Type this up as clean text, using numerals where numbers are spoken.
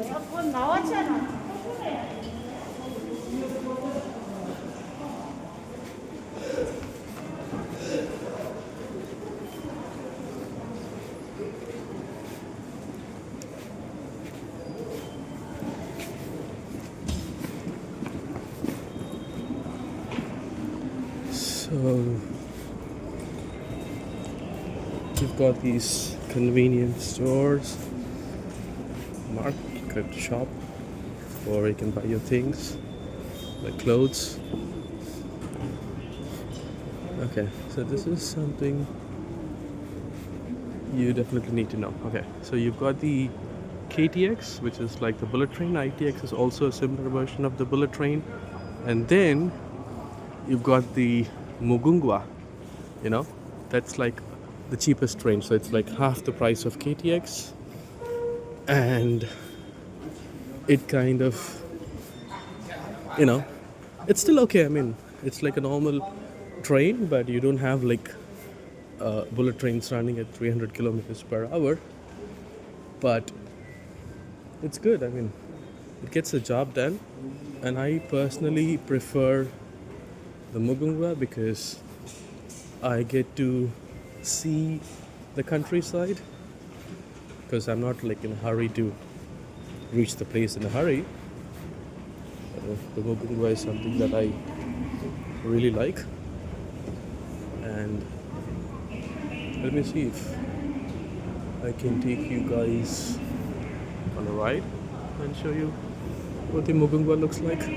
에어컨 나왔잖아. So you've got these convenience stores, market shop, where you can buy your things like clothes. Okay, so this is something you definitely need to know. Okay, so you've got the KTX, which is like the bullet train. ITX is also a similar version of the bullet train. And then you've got the Mugungwa, you know, that's like the cheapest train. So it's like half the price of KTX. And it kind of, you know, it's still okay. I mean, it's like a normal train, but you don't have like bullet trains running at 300 kilometers per hour. But it's good. I mean, it gets the job done. And I personally prefer the Mugungwa because I get to see the countryside because I'm not like in a hurry to reach the place in a hurry. The Mugungwa is something that I really like. And let me see if I can take you guys on a ride and show you what the Mugungwa looks like.